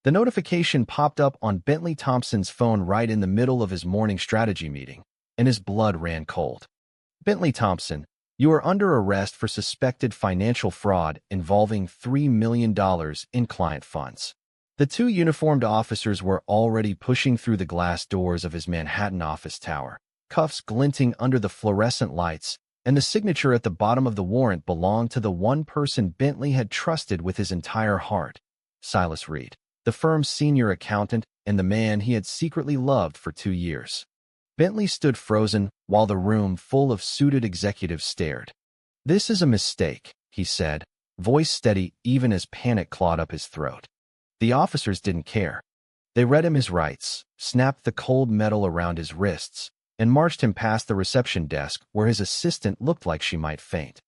The notification popped up on Bentley Thompson's phone right in the middle of his morning strategy meeting, and his blood ran cold. Bentley Thompson, you are under arrest for suspected financial fraud involving $3 million in client funds. The two uniformed officers were already pushing through the glass doors of his Manhattan office tower, cuffs glinting under the fluorescent lights, and the signature at the bottom of the warrant belonged to the one person Bentley had trusted with his entire heart, Silas Reed, the firm's senior accountant and the man he had secretly loved for 2 years. Bentley stood frozen while the room full of suited executives stared. "This is a mistake," he said, voice steady even as panic clawed up his throat. The officers didn't care. They read him his rights, snapped the cold metal around his wrists, and marched him past the reception desk where his assistant looked like she might faint.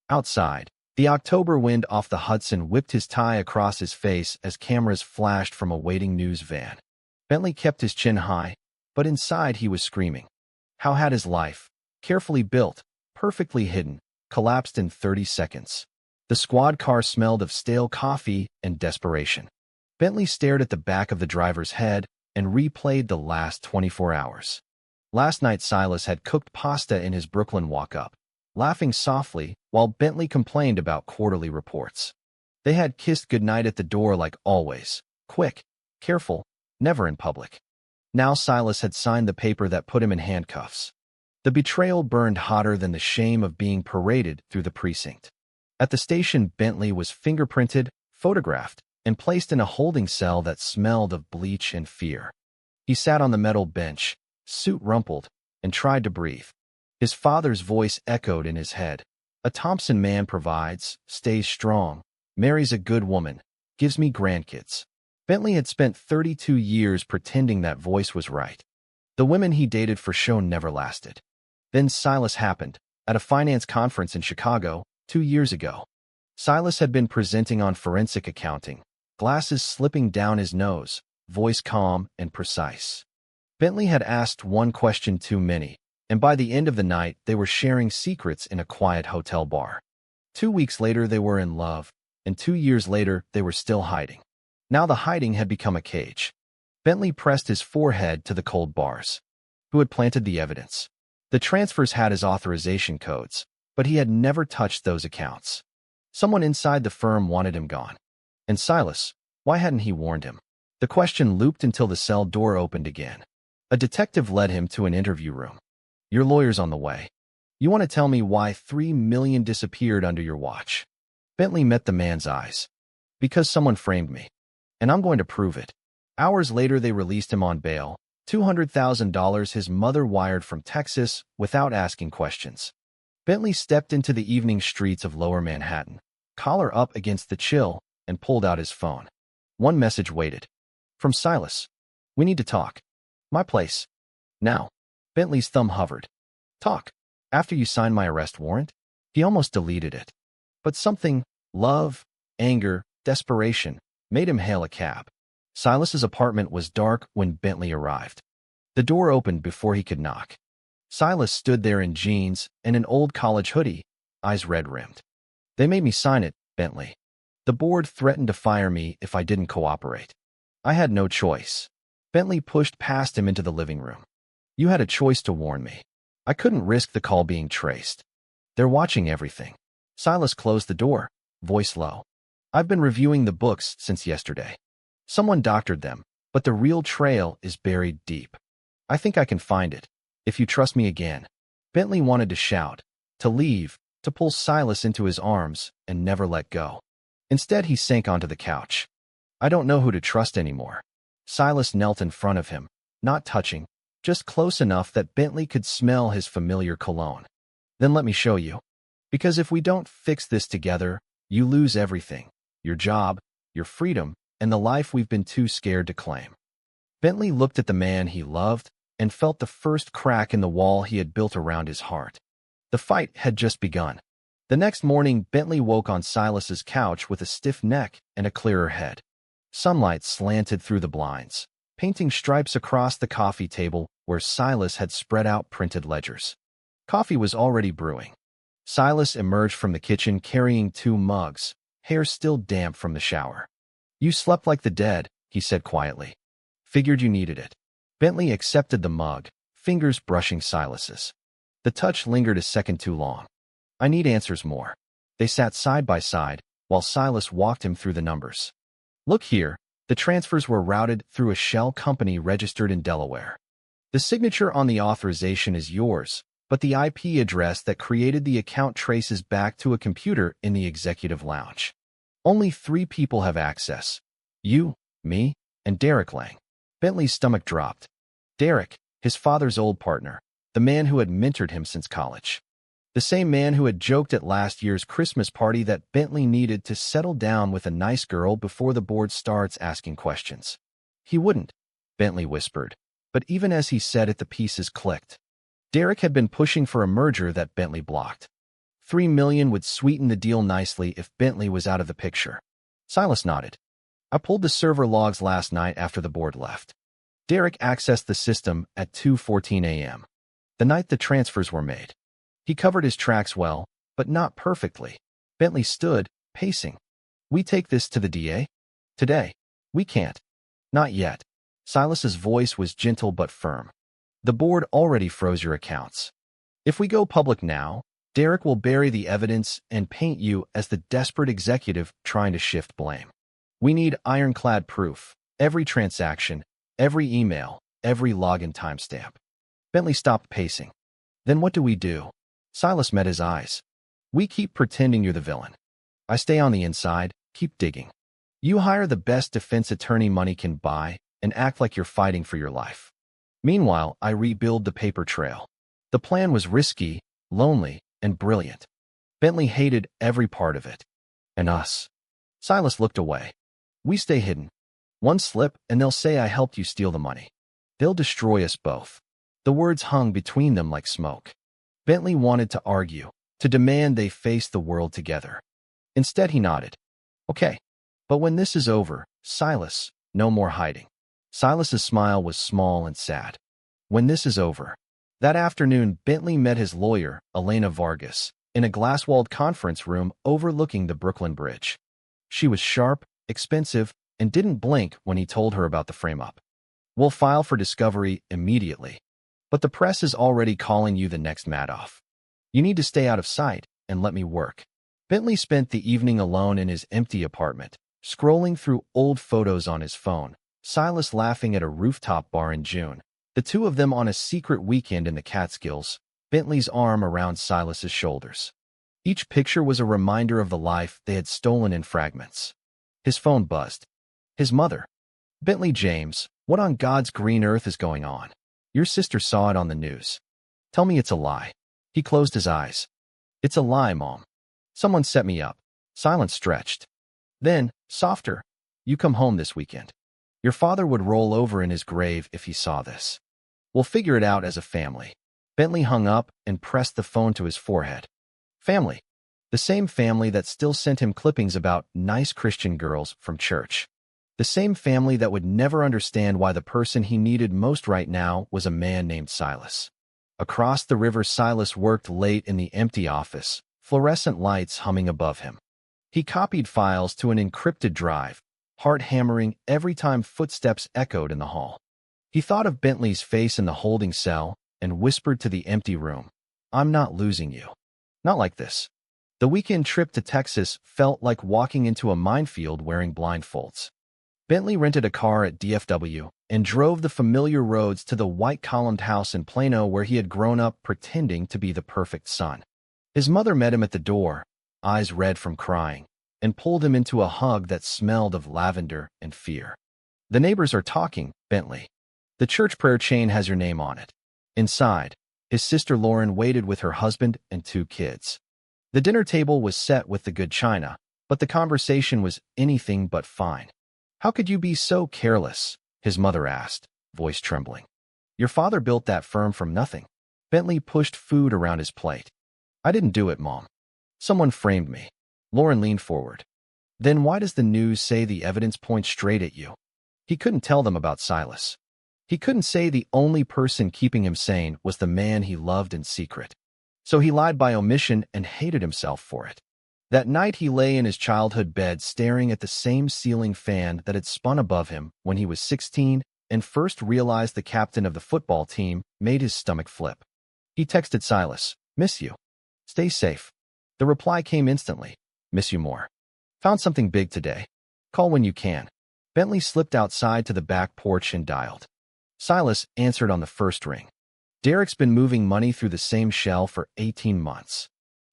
Outside, the October wind off the Hudson whipped his tie across his face as cameras flashed from a waiting news van. Bentley kept his chin high, but inside he was screaming. How had his life, carefully built, perfectly hidden, collapsed in 30 seconds? The squad car smelled of stale coffee and desperation. Bentley stared at the back of the driver's head and replayed the last 24 hours. Last night Silas had cooked pasta in his Brooklyn walk-up, laughing softly while Bentley complained about quarterly reports. They had kissed goodnight at the door like always, quick, careful, never in public. Now Silas had signed the paper that put him in handcuffs. The betrayal burned hotter than the shame of being paraded through the precinct. At the station, Bentley was fingerprinted, photographed, and placed in a holding cell that smelled of bleach and fear. He sat on the metal bench, suit rumpled, and tried to breathe. His father's voice echoed in his head. A Thompson man provides, stays strong, marries a good woman, gives me grandkids. Bentley had spent 32 years pretending that voice was right. The women he dated for show never lasted. Then Silas happened, at a finance conference in Chicago, 2 years ago. Silas had been presenting on forensic accounting, glasses slipping down his nose, voice calm and precise. Bentley had asked one question too many, and by the end of the night they were sharing secrets in a quiet hotel bar. 2 weeks later they were in love, and 2 years later they were still hiding. Now the hiding had become a cage. Bentley pressed his forehead to the cold bars. Who had planted the evidence? The transfers had his authorization codes, but he had never touched those accounts. Someone inside the firm wanted him gone. And Silas, why hadn't he warned him? The question looped until the cell door opened again. A detective led him to an interview room. Your lawyer's on the way. You want to tell me why $3 million disappeared under your watch? Bentley met the man's eyes. Because someone framed me. And I'm going to prove it. Hours later they released him on bail, $200,000 his mother wired from Texas without asking questions. Bentley stepped into the evening streets of Lower Manhattan, collar up against the chill, and pulled out his phone. One message waited. From Silas. We need to talk. My place. Now. Bentley's thumb hovered. Talk. After you signed my arrest warrant? He almost deleted it. But something, love, anger, desperation, made him hail a cab. Silas's apartment was dark when Bentley arrived. The door opened before he could knock. Silas stood there in jeans and an old college hoodie, eyes red-rimmed. They made me sign it, Bentley. The board threatened to fire me if I didn't cooperate. I had no choice. Bentley pushed past him into the living room. You had a choice to warn me. I couldn't risk the call being traced. They're watching everything. Silas closed the door, voice low. I've been reviewing the books since yesterday. Someone doctored them, but the real trail is buried deep. I think I can find it, if you trust me again. Bentley wanted to shout, to leave, to pull Silas into his arms and never let go. Instead, he sank onto the couch. I don't know who to trust anymore. Silas knelt in front of him, not touching, just close enough that Bentley could smell his familiar cologne. Then let me show you. Because if we don't fix this together, you lose everything. Your job, your freedom, and the life we've been too scared to claim. Bentley looked at the man he loved and felt the first crack in the wall he had built around his heart. The fight had just begun. The next morning, Bentley woke on Silas's couch with a stiff neck and a clearer head. Sunlight slanted through the blinds, painting stripes across the coffee table where Silas had spread out printed ledgers. Coffee was already brewing. Silas emerged from the kitchen carrying 2 mugs, hair still damp from the shower. You slept like the dead, he said quietly. Figured you needed it. Bentley accepted the mug, fingers brushing Silas's. The touch lingered a second too long. I need answers more. They sat side by side, while Silas walked him through the numbers. Look here, the transfers were routed through a shell company registered in Delaware. The signature on the authorization is yours, but the IP address that created the account traces back to a computer in the executive lounge. Only 3 people have access. You, me, and Derek Lang. Bentley's stomach dropped. Derek, his father's old partner, the man who had mentored him since college. The same man who had joked at last year's Christmas party that Bentley needed to settle down with a nice girl before the board starts asking questions. He wouldn't, Bentley whispered, but even as he said it, the pieces clicked. Derek had been pushing for a merger that Bentley blocked. $3 million would sweeten the deal nicely if Bentley was out of the picture. Silas nodded. I pulled the server logs last night after the board left. Derek accessed the system at 2:14 a.m., the night the transfers were made. He covered his tracks well, but not perfectly. Bentley stood, pacing. We take this to the DA? Today? We can't. Not yet. Silas's voice was gentle but firm. The board already froze your accounts. If we go public now, Derek will bury the evidence and paint you as the desperate executive trying to shift blame. We need ironclad proof. Every transaction, every email, every login timestamp. Bentley stopped pacing. Then what do we do? Silas met his eyes. We keep pretending you're the villain. I stay on the inside, keep digging. You hire the best defense attorney money can buy and act like you're fighting for your life. Meanwhile, I rebuild the paper trail. The plan was risky, lonely, and brilliant. Bentley hated every part of it. And us. Silas looked away. We stay hidden. One slip and they'll say I helped you steal the money. They'll destroy us both. The words hung between them like smoke. Bentley wanted to argue, to demand they face the world together. Instead, he nodded. Okay. But when this is over, Silas, no more hiding. Silas's smile was small and sad. When this is over. That afternoon, Bentley met his lawyer, Elena Vargas, in a glass-walled conference room overlooking the Brooklyn Bridge. She was sharp, expensive, and didn't blink when he told her about the frame-up. We'll file for discovery immediately. But the press is already calling you the next Madoff. You need to stay out of sight and let me work. Bentley spent the evening alone in his empty apartment, scrolling through old photos on his phone, Silas laughing at a rooftop bar in June, the two of them on a secret weekend in the Catskills, Bentley's arm around Silas's shoulders. Each picture was a reminder of the life they had stolen in fragments. His phone buzzed. His mother. Bentley James, what on God's green earth is going on? Your sister saw it on the news. Tell me it's a lie. He closed his eyes. It's a lie, Mom. Someone set me up. Silence stretched. Then, softer. You come home this weekend. Your father would roll over in his grave if he saw this. We'll figure it out as a family. Bentley hung up and pressed the phone to his forehead. Family. The same family that still sent him clippings about nice Christian girls from church. The same family that would never understand why the person he needed most right now was a man named Silas. Across the river, Silas worked late in the empty office, fluorescent lights humming above him. He copied files to an encrypted drive, heart hammering every time footsteps echoed in the hall. He thought of Bentley's face in the holding cell and whispered to the empty room, I'm not losing you. Not like this. The weekend trip to Texas felt like walking into a minefield wearing blindfolds. Bentley rented a car at DFW and drove the familiar roads to the white-columned house in Plano where he had grown up pretending to be the perfect son. His mother met him at the door, eyes red from crying, and pulled him into a hug that smelled of lavender and fear. The neighbors are talking, Bentley. The church prayer chain has your name on it. Inside, his sister Lauren waited with her husband and 2 kids. The dinner table was set with the good china, but the conversation was anything but fine. How could you be so careless? His mother asked, voice trembling. Your father built that firm from nothing. Bentley pushed food around his plate. I didn't do it, Mom. Someone framed me. Lauren leaned forward. Then why does the news say the evidence points straight at you? He couldn't tell them about Silas. He couldn't say the only person keeping him sane was the man he loved in secret. So he lied by omission and hated himself for it. That night he lay in his childhood bed staring at the same ceiling fan that had spun above him when he was 16 and first realized the captain of the football team made his stomach flip. He texted Silas, "Miss you. Stay safe." The reply came instantly, "Miss you more. Found something big today. Call when you can." Bentley slipped outside to the back porch and dialed. Silas answered on the first ring. "Derek's been moving money through the same shell for 18 months.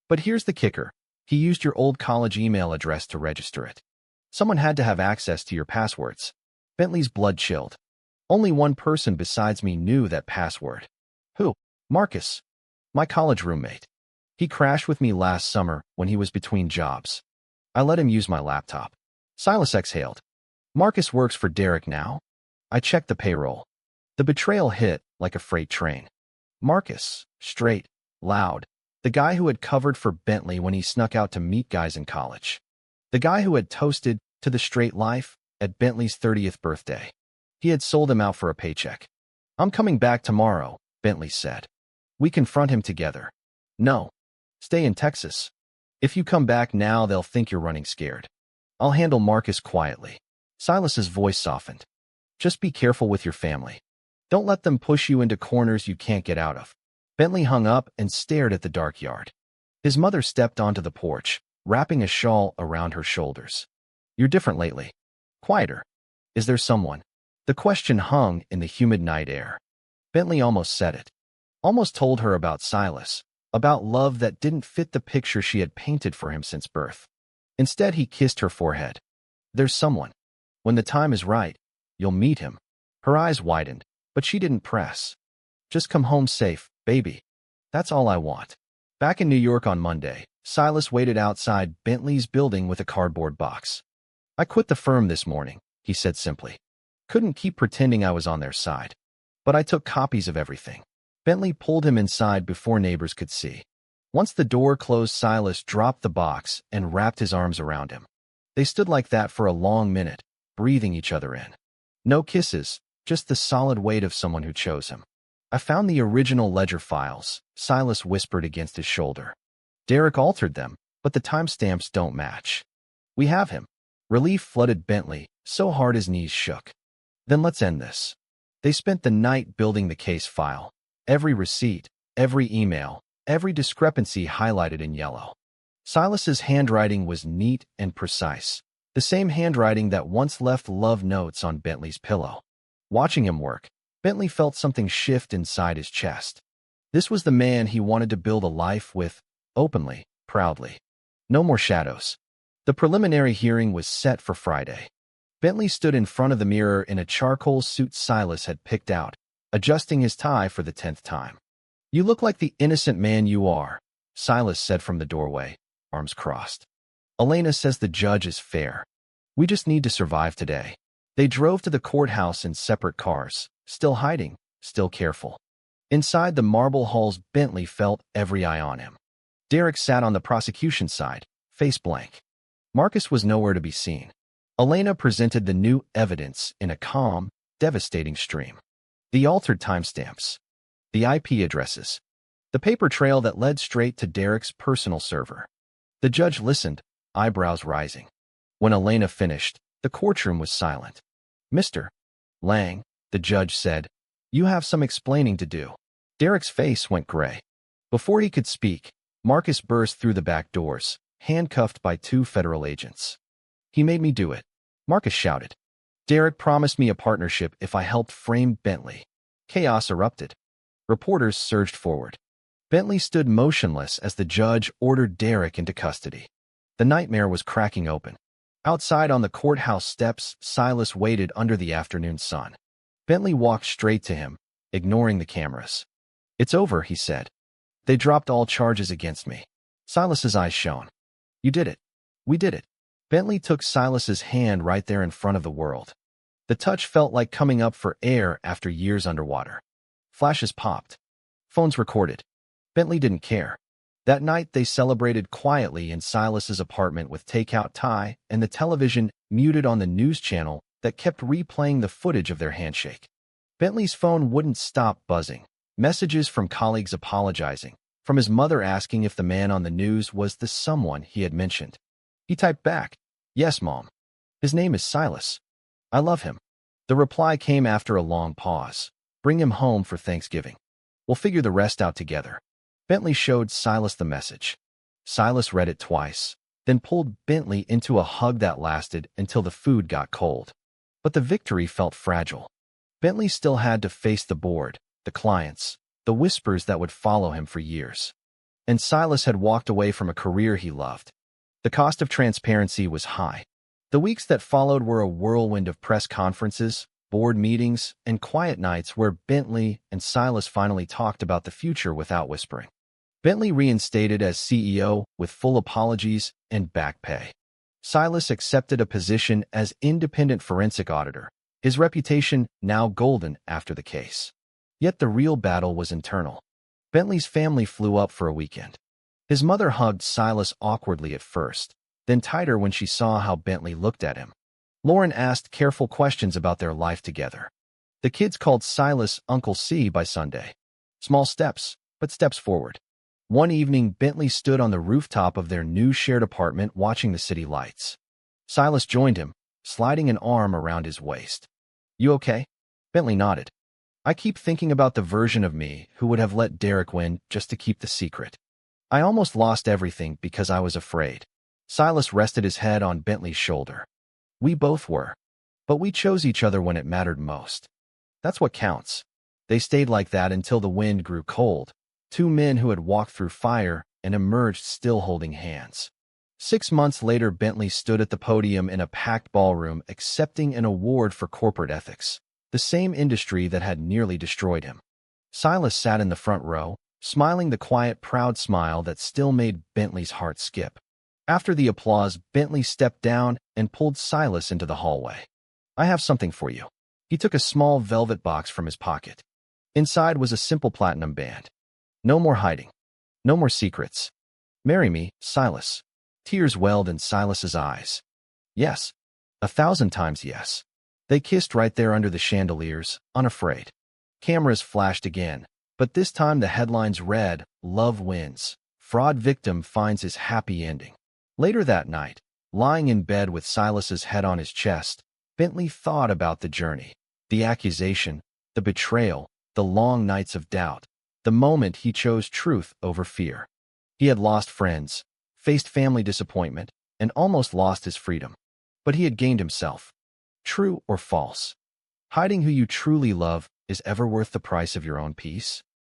But here's the kicker. He used your old college email address to register it. Someone had to have access to your passwords." Bentley's blood chilled. "Only one person besides me knew that password." "Who?" "Marcus. My college roommate. He crashed with me last summer when he was between jobs. I let him use my laptop." Silas exhaled. "Marcus works for Derek now?" "I checked the payroll." The betrayal hit like a freight train. Marcus, straight, loud, the guy who had covered for Bentley when he snuck out to meet guys in college. The guy who had toasted to the straight life at Bentley's 30th birthday. He had sold him out for a paycheck. "I'm coming back tomorrow," Bentley said. "We confront him together." "No. Stay in Texas. If you come back now, they'll think you're running scared. I'll handle Marcus quietly." Silas's voice softened. "Just be careful with your family. Don't let them push you into corners you can't get out of." Bentley hung up and stared at the dark yard. His mother stepped onto the porch, wrapping a shawl around her shoulders. "You're different lately. Quieter. Is there someone?" The question hung in the humid night air. Bentley almost said it. Almost told her about Silas, about love that didn't fit the picture she had painted for him since birth. Instead, he kissed her forehead. "There's someone. When the time is right, you'll meet him." Her eyes widened, but she didn't press. "Just come home safe, baby. That's all I want." Back in New York on Monday, Silas waited outside Bentley's building with a cardboard box. "I quit the firm this morning," he said simply. "Couldn't keep pretending I was on their side. But I took copies of everything." Bentley pulled him inside before neighbors could see. Once the door closed, Silas dropped the box and wrapped his arms around him. They stood like that for a long minute, breathing each other in. No kisses, just the solid weight of someone who chose him. "I found the original ledger files," Silas whispered against his shoulder. "Derek altered them, but the timestamps don't match. We have him." Relief flooded Bentley, so hard his knees shook. "Then let's end this." They spent the night building the case file. Every receipt, every email, every discrepancy highlighted in yellow. Silas's handwriting was neat and precise, the same handwriting that once left love notes on Bentley's pillow. Watching him work, Bentley felt something shift inside his chest. This was the man he wanted to build a life with, openly, proudly. No more shadows. The preliminary hearing was set for Friday. Bentley stood in front of the mirror in a charcoal suit Silas had picked out, adjusting his tie for the 10th time. "You look like the innocent man you are," Silas said from the doorway, arms crossed. "Elena says the judge is fair. We just need to survive today." They drove to the courthouse in separate cars, still hiding, still careful. Inside the marble halls, Bentley felt every eye on him. Derek sat on the prosecution side, face blank. Marcus was nowhere to be seen. Elena presented the new evidence in a calm, devastating stream. The altered timestamps, the IP addresses, the paper trail that led straight to Derek's personal server. The judge listened, eyebrows rising. When Elena finished, the courtroom was silent. "Mr. Lang," the judge said, "you have some explaining to do." Derek's face went gray. Before he could speak, Marcus burst through the back doors, handcuffed by 2 federal agents. "He made me do it," Marcus shouted. "Derek promised me a partnership if I helped frame Bentley." Chaos erupted. Reporters surged forward. Bentley stood motionless as the judge ordered Derek into custody. The nightmare was cracking open. Outside on the courthouse steps, Silas waited under the afternoon sun. Bentley walked straight to him, ignoring the cameras. "It's over," he said. "They dropped all charges against me." Silas's eyes shone. "You did it. We did it." Bentley took Silas's hand right there in front of the world. The touch felt like coming up for air after years underwater. Flashes popped. Phones recorded. Bentley didn't care. That night they celebrated quietly in Silas's apartment with takeout Thai and the television muted on the news channel that kept replaying the footage of their handshake. Bentley's phone wouldn't stop buzzing. Messages from colleagues apologizing, from his mother asking if the man on the news was the someone he had mentioned. He typed back, "Yes, Mom. His name is Silas. I love him." The reply came after a long pause. "Bring him home for Thanksgiving. We'll figure the rest out together." Bentley showed Silas the message. Silas read it twice, then pulled Bentley into a hug that lasted until the food got cold. But the victory felt fragile. Bentley still had to face the board, the clients, the whispers that would follow him for years. And Silas had walked away from a career he loved. The cost of transparency was high. The weeks that followed were a whirlwind of press conferences, board meetings, and quiet nights where Bentley and Silas finally talked about the future without whispering. Bentley reinstated as CEO with full apologies and back pay. Silas accepted a position as independent forensic auditor, his reputation now golden after the case. Yet the real battle was internal. Bentley's family flew up for a weekend. His mother hugged Silas awkwardly at first, then tighter when she saw how Bentley looked at him. Lauren asked careful questions about their life together. The kids called Silas Uncle C by Sunday. Small steps, but steps forward. One evening, Bentley stood on the rooftop of their new shared apartment watching the city lights. Silas joined him, sliding an arm around his waist. "You okay?" Bentley nodded. "I keep thinking about the version of me who would have let Derek win just to keep the secret. I almost lost everything because I was afraid." Silas rested his head on Bentley's shoulder. "We both were. But we chose each other when it mattered most. That's what counts." They stayed like that until the wind grew cold. Two men who had walked through fire and emerged still holding hands. 6 months later, Bentley stood at the podium in a packed ballroom accepting an award for corporate ethics, the same industry that had nearly destroyed him. Silas sat in the front row, smiling the quiet, proud smile that still made Bentley's heart skip. After the applause, Bentley stepped down and pulled Silas into the hallway. "I have something for you." He took a small velvet box from his pocket. Inside was a simple platinum band. "No more hiding. No more secrets. Marry me, Silas." Tears welled in Silas's eyes. "Yes. 1,000 times yes." They kissed right there under the chandeliers, unafraid. Cameras flashed again, but this time the headlines read, "Love wins. Fraud victim finds his happy ending." Later that night, lying in bed with Silas's head on his chest, Bentley thought about the journey, the accusation, the betrayal, the long nights of doubt, the moment he chose truth over fear. He had lost friends, faced family disappointment, and almost lost his freedom. But he had gained himself. True or false? Hiding who you truly love is ever worth the price of your own peace?